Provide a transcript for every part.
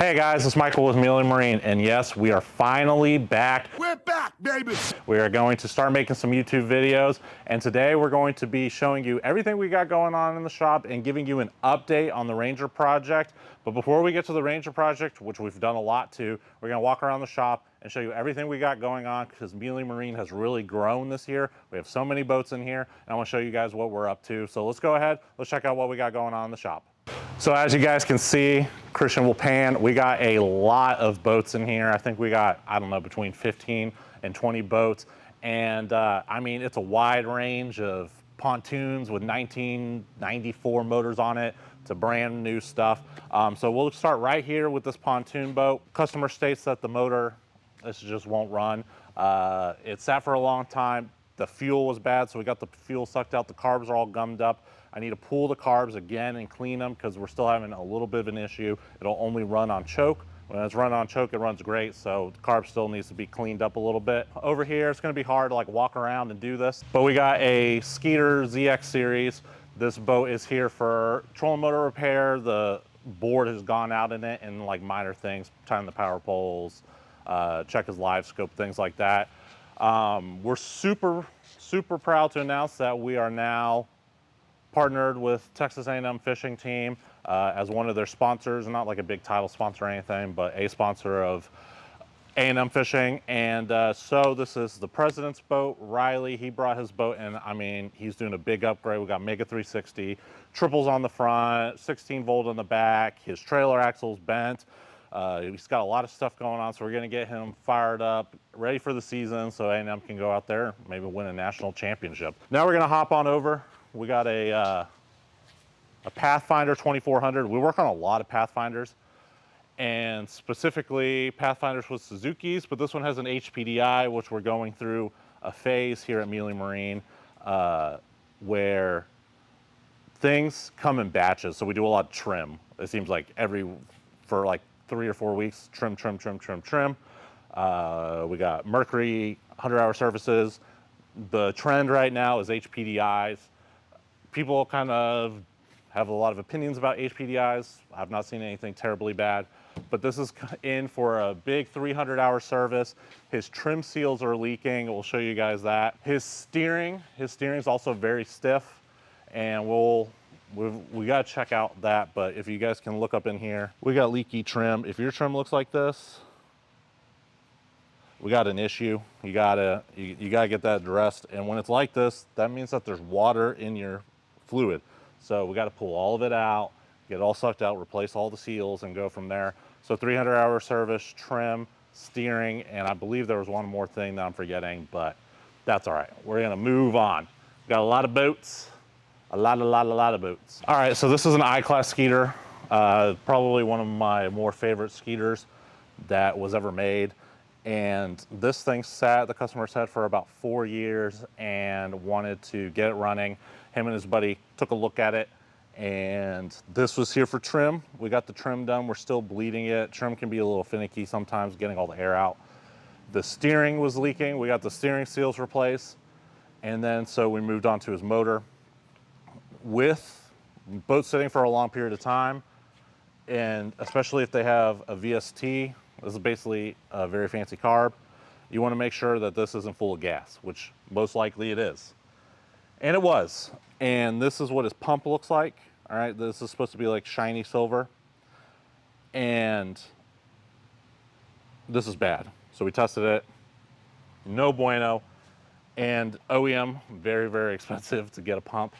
Hey guys, it's Michael with Mealey Marine, and yes, we are finally back. We're back, baby! We are going to start making some YouTube videos, and today we're going to be showing you everything we got going on in the shop and giving you an update on the Ranger project. But before we get to the Ranger project, which we've done a lot to, we're gonna walk around the shop and show you everything we got going on because Mealey Marine has really grown this year. We have so many boats in here, and I wanna show you guys what we're up to. So let's go ahead, let's check out what we got going on in the shop. So as you guys can see, Christian will pan, we got a lot of boats in here. I think we got, I don't know, between 15 and 20 boats. And I mean, it's a wide range of pontoons with 1994 motors on it to brand new stuff. So we'll start right here with this pontoon boat. Customer states that the motor, this just won't run. It sat for a long time. The fuel was bad, so we got the fuel sucked out. The carbs are all gummed up. I need to pull the carbs again and clean them because we're still having a little bit of an issue. It'll only run on choke. When it's run on choke, it runs great, so the carb still needs to be cleaned up a little bit. Over here, it's gonna be hard to like walk around and do this, but we got a Skeeter ZX series. This boat is here for trolling motor repair. The board has gone out in it and like minor things, tying the power poles, check his live scope, things like that. We're super proud to announce that we are now partnered with Texas A&M Fishing Team as one of their sponsors, not like a big title sponsor or anything, but a sponsor of A&M Fishing. And so this is the president's boat, Riley. He brought his boat and I mean, he's doing a big upgrade. We got Mega 360, triples on the front, 16 volt on the back. His trailer axle's bent. He's got a lot of stuff going on, so we're gonna get him fired up, ready for the season so A&M can go out there, maybe win a national championship. Now we're gonna hop on over. We got a Pathfinder 2400. We work on a lot of Pathfinders, and specifically Pathfinders with Suzuki's, but this one has an HPDI, which we're going through a phase here at Mealey Marine where things come in batches. So we do a lot of trim. It seems like for like 3 or 4 weeks, trim. We got Mercury 100-hour services. The trend right now is HPDIs. People kind of have a lot of opinions about HPDIs. I've not seen anything terribly bad, but this is in for a big 300-hour service. His trim seals are leaking. We'll show you guys that. His steering is also very stiff, and we gotta check out that, but if you guys can look up in here, we got leaky trim. If your trim looks like this, we got an issue. You gotta get that addressed. And when it's like this, that means that there's water in your fluid. So we got to pull all of it out, get it all sucked out, replace all the seals and go from there. So 300-hour service, trim, steering, and I believe there was one more thing that I'm forgetting, but that's all right. We're gonna move on. Got a lot of boats, a lot of boats. All right, so this is an I-Class Skeeter. Probably one of my more favorite Skeeters that was ever made. And this thing the customer sat for about 4 years and wanted to get it running. Him and his buddy took a look at it, and this was here for trim. We got the trim done. We're still bleeding it. Trim can be a little finicky sometimes, getting all the air out. The steering was leaking. We got the steering seals replaced. And then so we moved on to his motor. With boats sitting for a long period of time, and especially if they have a VST, this is basically a very fancy carb, you want to make sure that this isn't full of gas, which most likely it is. And it was. And this is what his pump looks like. All right, this is supposed to be like shiny silver. And this is bad. So we tested it, no bueno. And OEM, very expensive to get a pump.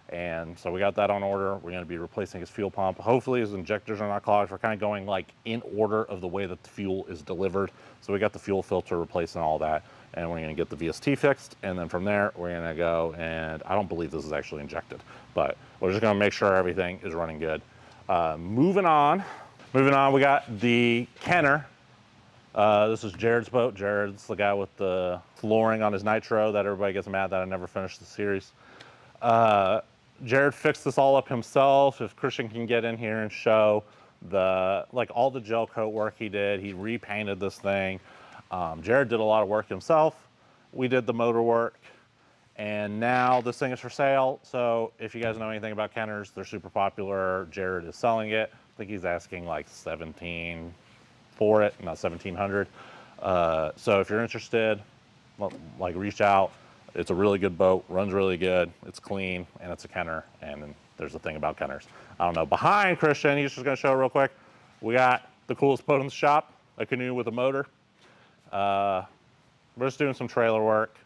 And so we got that on order. We're gonna be replacing his fuel pump. Hopefully his injectors are not clogged. We're kind of going like in order of the way that the fuel is delivered. So we got the fuel filter replaced and all that. And we're gonna get the VST fixed. And then from there, we're gonna go, and I don't believe this is actually injected, but we're just gonna make sure everything is running good. Moving on, we got the Kenner. This is Jared's boat. Jared's the guy with the flooring on his Nitro that everybody gets mad that I never finished the series. Jared fixed this all up himself. If Christian can get in here and show all the gel coat work he did, he repainted this thing. Jared did a lot of work himself. We did the motor work, and now this thing is for sale. So if you guys know anything about Kenners, they're super popular. Jared is selling it. think he's asking like 17 for it, not 1700. So if you're interested, like reach out. It's a really good boat, runs really good, it's clean, and it's a Kenner, and there's a thing about Kenners. I don't know. Behind Christian, he's just gonna show real quick, we got the coolest boat in the shop, a canoe with a motor. We're just doing some trailer work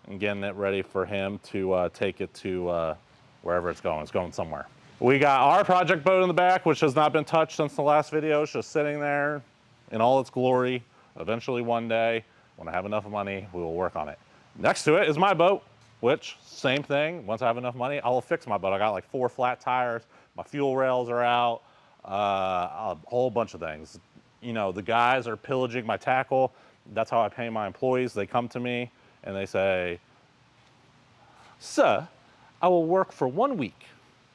and getting it ready for him to take it to wherever it's going. It's going somewhere. We got our project boat in the back, which has not been touched since the last video. It's just sitting there in all its glory. Eventually one day, when I have enough money, we will work on it. Next to it is my boat, which same thing. Once I have enough money, I will fix my boat. I got like 4 flat tires. My fuel rails are out, a whole bunch of things. You know, the guys are pillaging my tackle. That's how I pay my employees. They come to me and they say, "Sir, I will work for 1 week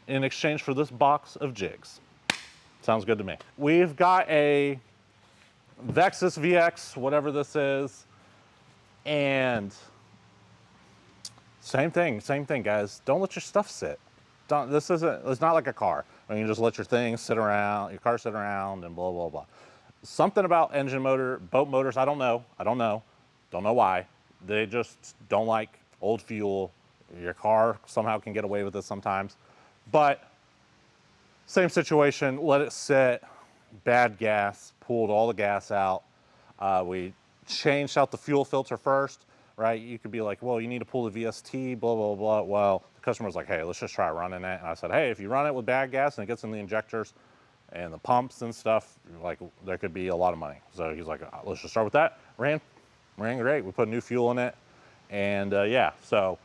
in exchange for this box of jigs." Sounds good to me. We've got a Vexus VX, whatever this is, and same thing, guys. Don't let your stuff sit. It's not like a car. I mean, you just let your things sit around, your car sit around, and blah, blah, blah. Something about engine motor, boat motors, I don't know. Don't know why. They just don't like old fuel. Your car somehow can get away with it sometimes. But same situation, let it sit, bad gas, pulled all the gas out. We changed out the fuel filter first, right? You could be like, well, you need to pull the VST, blah, blah, blah. Well, the customer was like, hey, let's just try running it. And I said, hey, if you run it with bad gas and it gets in the injectors and the pumps and stuff, like there could be a lot of money. So he's like, let's just start with that. Ran great. We put new fuel in it. And yeah, so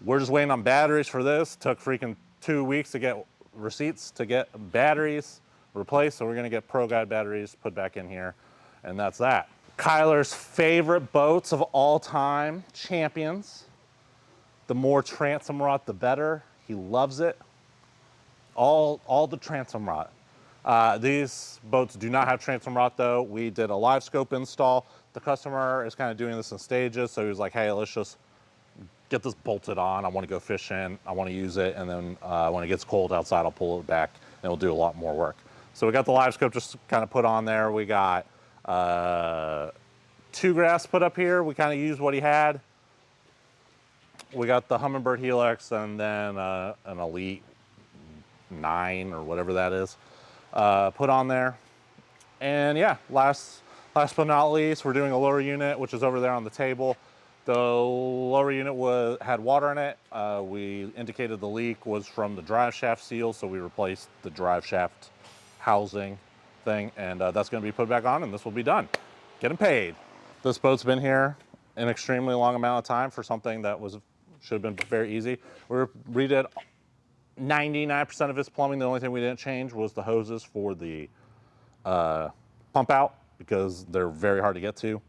we're just waiting on batteries for this. Took freaking 2 weeks to get receipts to get batteries replaced. So we're gonna get Pro Guide batteries put back in here. And that's that. Kyler's favorite boats of all time, Champions. The more transom rod, the better. He loves it. All the transom rod. These boats do not have transom rod though. We did a live scope install. The customer is kind of doing this in stages. So he was like, hey, let's just get this bolted on. I want to go fishing. I want to use it. And then when it gets cold outside, I'll pull it back and we'll do a lot more work. So we got the live scope just kind of put on there. We got 2 graphs put up here. We kind of used what he had. We got the Humminbird Helix and then an Elite 9 or whatever that is put on there. And yeah, last but not least, we're doing a lower unit, which is over there on the table. The lower unit had water in it. We indicated the leak was from the drive shaft seal, so we replaced the drive shaft housing thing, and that's going to be put back on, and this will be done. Getting paid. This boat's been here an extremely long amount of time for something that should have been very easy. We redid 99% of its plumbing. The only thing we didn't change was the hoses for the pump out because they're very hard to get to.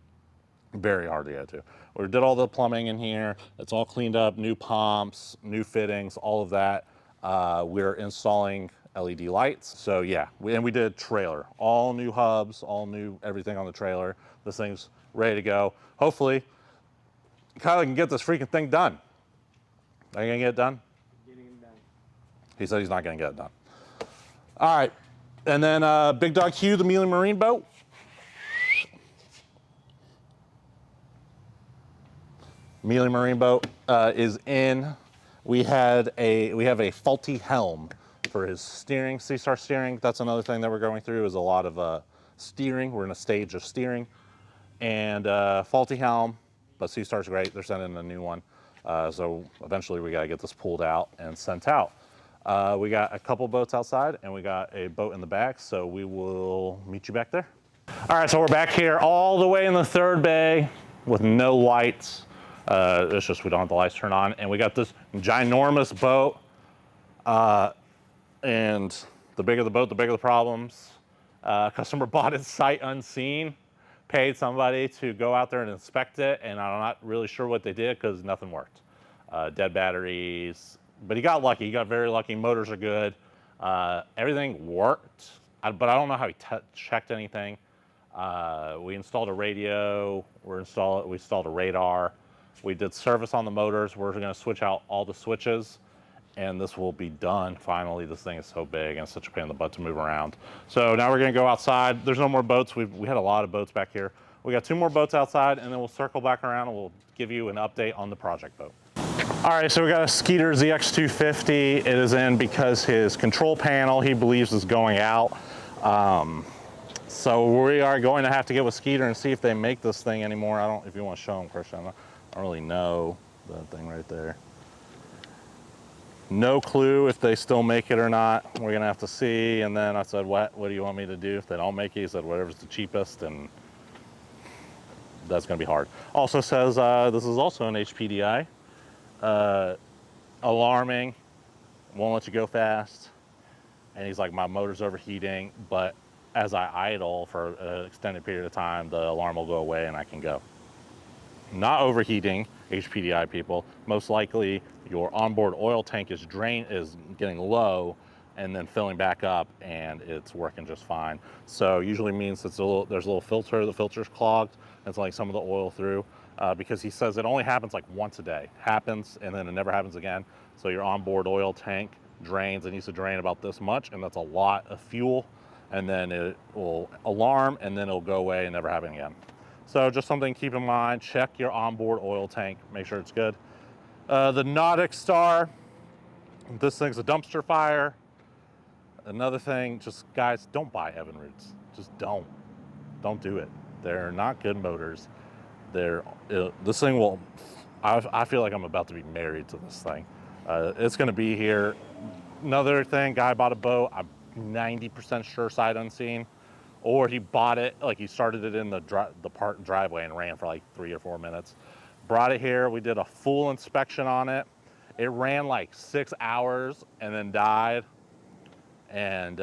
Very hard to get to. We did all the plumbing in here. It's all cleaned up, new pumps, new fittings, all of that. We're installing LED lights. So yeah, we did trailer, all new hubs, all new everything on the trailer. This thing's ready to go. Hopefully, Kyler can get this freaking thing done. Are you gonna get it done? Getting it done. He said he's not gonna get it done. All right, and then Big Dog Hugh, the Mealey Marine boat. Mealey Marine boat is in. We have a faulty helm for his steering, C-Star steering. That's another thing that we're going through is a lot of steering. We're in a stage of steering and faulty helm, but C-Star's great. They're sending a new one. So eventually we gotta get this pulled out and sent out. We got a couple boats outside and we got a boat in the back. So we will meet you back there. All right, so we're back here all the way in the third bay with no lights. It's just we don't have the lights turned on, and we got this ginormous boat. And the bigger the boat, the bigger the problems. Customer bought it sight unseen, paid somebody to go out there and inspect it, and I'm not really sure what they did because nothing worked. Dead batteries, but he got lucky. He got very lucky. Motors are good. Everything worked, but I don't know how he checked anything. We installed a radio. We installed a radar. We did service on the motors. We're going to switch out all the switches and this will be done finally. This thing is so big and it's such a pain in the butt to move around. So now we're gonna go outside. There's no more boats. We had a lot of boats back here. We got 2 more boats outside, and then we'll circle back around and we'll give you an update on the project boat. All right, so we got a Skeeter ZX250. It is in because his control panel, he believes, is going out. So we are going to have to get with Skeeter and see if they make this thing anymore. If you want to show them, Christian, I don't really know that thing right there. No clue if they still make it or not. We're gonna have to see. And then I said, what do you want me to do if they don't make it? He said, whatever's the cheapest, and that's gonna be hard. Also says, this is also an HPDI. Alarming, won't let you go fast. And he's like, my motor's overheating, but as I idle for an extended period of time, the alarm will go away and I can go. Not overheating, HPDI people. Most likely your onboard oil tank is getting low and then filling back up, and it's working just fine. So usually means there's a little filter, the filter's clogged, and it's letting some of the oil through, because he says it only happens like once a day. Happens and then it never happens again. So your onboard oil tank drains, it needs to drain about this much, and that's a lot of fuel, and then it will alarm and then it'll go away and never happen again. So just something to keep in mind. Check your onboard oil tank, make sure it's good. The Nautic Star, this thing's a dumpster fire. Another thing, just guys, don't buy Evinrudes. Just don't do it. They're not good motors. This thing will, I feel like I'm about to be married to this thing. It's gonna be here. Another thing, guy bought a boat, I'm 90% sure sight unseen. Or he bought it, like he started it in the park driveway and ran for like 3 or 4 minutes. Brought it here, we did a full inspection on it. It ran like 6 hours and then died. And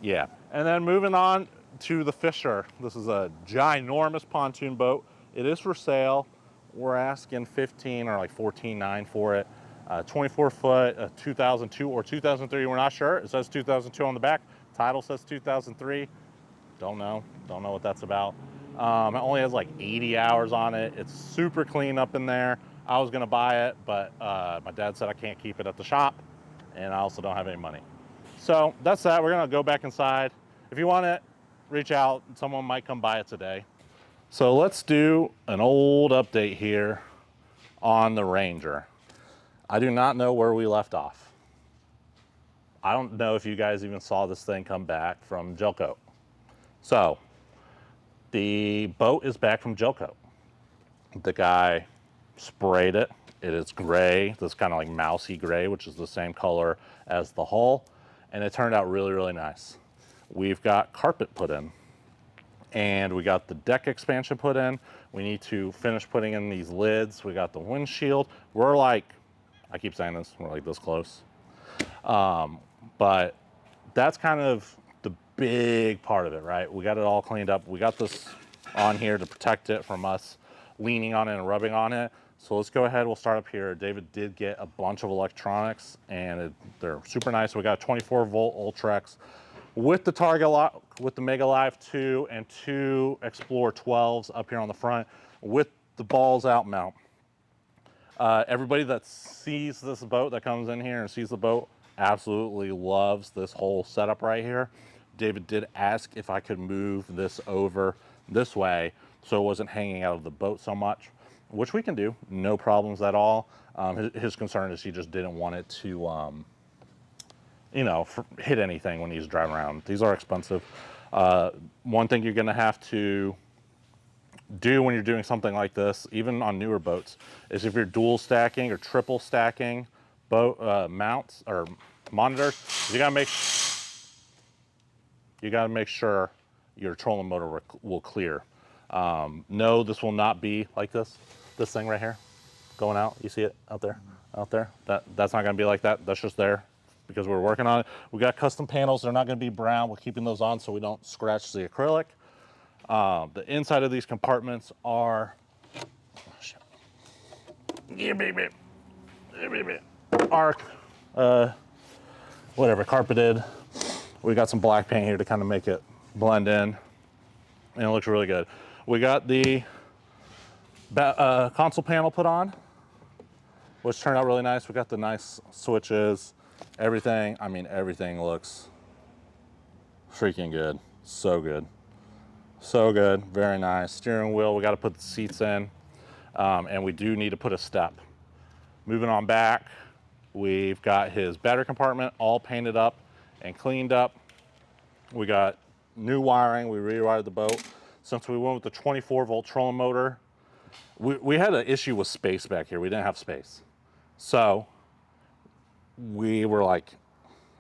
yeah. And then moving on to the Fisher. This is a ginormous pontoon boat. It is for sale. We're asking 15 or like 14.9 for it. 24 foot, 2002 or 2003, we're not sure. It says 2002 on the back. Title says 2003. Don't know what that's about. It only has like 80 hours on it. It's super clean up in there. I was gonna buy it, but my dad said I can't keep it at the shop, and I also don't have any money. So that's that. We're gonna go back inside. If you want it, reach out. Someone might come buy it today. So let's do an old update here on the Ranger. I do not know where we left off. I don't know if you guys even saw this thing come back from gel coat. So the boat is back from gel coat. The guy sprayed it. It is gray, this kind of like mousy gray, which is the same color as the hull. And it turned out really, really nice. We've got carpet put in, and we got the deck expansion put in. We need to finish putting in these lids. We got the windshield. We're like, I keep saying this, we're like this close. But that's kind of the big part of it, right? We got it all cleaned up. We got this on here to protect it from us leaning on it and rubbing on it. So let's go ahead, we'll start up here. David did get a bunch of electronics, and they're super nice. We got 24 volt Ultrex with the Target lock, with the Mega Live 2 and 2 Explorer 12s up here on the front with the balls out mount. Everybody that sees this boat, that comes in here and sees the boat, absolutely loves this whole setup right here. David did ask if I could move this over this way so it wasn't hanging out of the boat so much, which we can do, no problems at all. His concern is he just didn't want it to, you know, hit anything when he's driving around. These are expensive. One thing you're gonna have to do when you're doing something like this, even on newer boats, is if you're dual stacking or triple stacking boat mounts or monitors, you gotta make sure your trolling motor will clear. No, this will not be like this. This thing right here, going out. You see it out there? Out there? That's not gonna be like that. That's just there because we're working on it. We got custom panels. They're not gonna be brown. We're keeping those on so we don't scratch the acrylic. The inside of these compartments are, whatever, carpeted. We got some black paint here to kind of make it blend in, and it looks really good. We got the console panel put on. which turned out really nice. We got the nice switches, everything. I mean, everything looks freaking good. So good. So good, very nice. Steering wheel, we got to put the seats in, and we do need to put a step. Moving on back, we've got his battery compartment all painted up and cleaned up. We got new wiring, we rewired the boat. Since we went with the 24 volt trolling motor, we had an issue with space back here. We didn't have space. So we were like,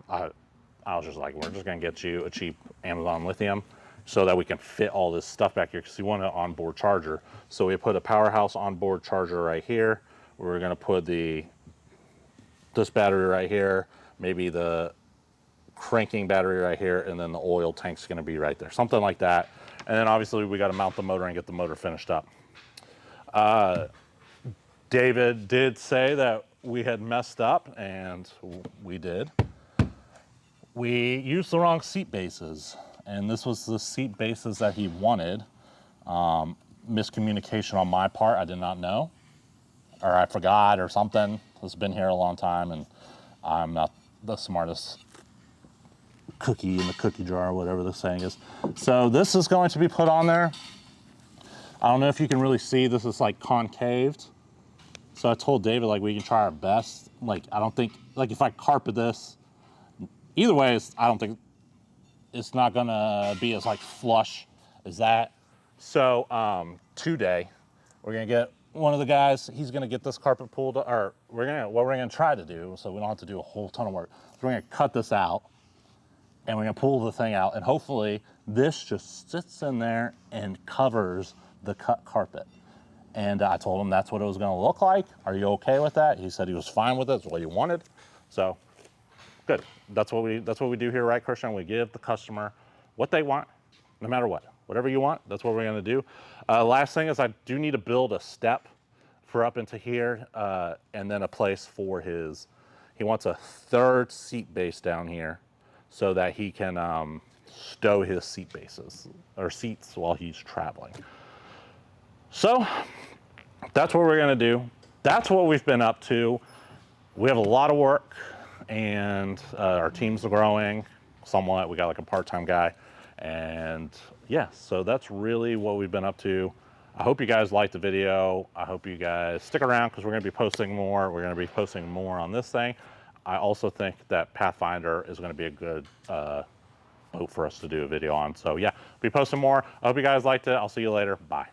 I was just like, we're just gonna get you a cheap Amazon lithium so that we can fit all this stuff back here, because we want an onboard charger. So we put a powerhouse onboard charger right here. We're gonna put this battery right here, maybe the cranking battery right here, and then the oil tank's gonna be right there, something like that. And then obviously we gotta mount the motor and get the motor finished up. David did say that we had messed up, and we did. We used the wrong seat bases, and this was the seat bases that he wanted. Miscommunication on my part, I did not know, or I forgot or something. It's been here a long time, and I'm not the smartest cookie in the cookie jar, whatever the saying is. So this is going to be put on there. I don't know if you can really see, this is like concaved. So I told David, like, we can try our best. Like, I don't think, like, if I carpet this, either way, I don't think it's not gonna be as like flush as that. So today, we're gonna get one of the guys, he's gonna get this carpet pulled, or what we're gonna try to do, so we don't have to do a whole ton of work. So we're gonna cut this out, and we're gonna pull the thing out, and hopefully this just sits in there and covers the cut carpet. And I told him that's what it was gonna look like. Are you okay with that? He said he was fine with it, it's what he wanted. So, good. That's what we do here, right, Christian? We give the customer what they want, no matter what. Whatever you want, that's what we're gonna do. Last thing is I do need to build a step for up into here, and then a place for he wants a third seat base down here so that he can stow his seat bases, or seats, while he's traveling. So that's what we're gonna do. That's what we've been up to. We have a lot of work, and our team's growing somewhat. We got like a part-time guy, and yeah, so that's really what we've been up to. I hope you guys liked the video. I hope you guys stick around, because we're gonna be posting more. We're gonna be posting more on this thing. I also think that Pathfinder is gonna be a good boat for us to do a video on. So yeah, be posting more. I hope you guys liked it. I'll see you later. Bye.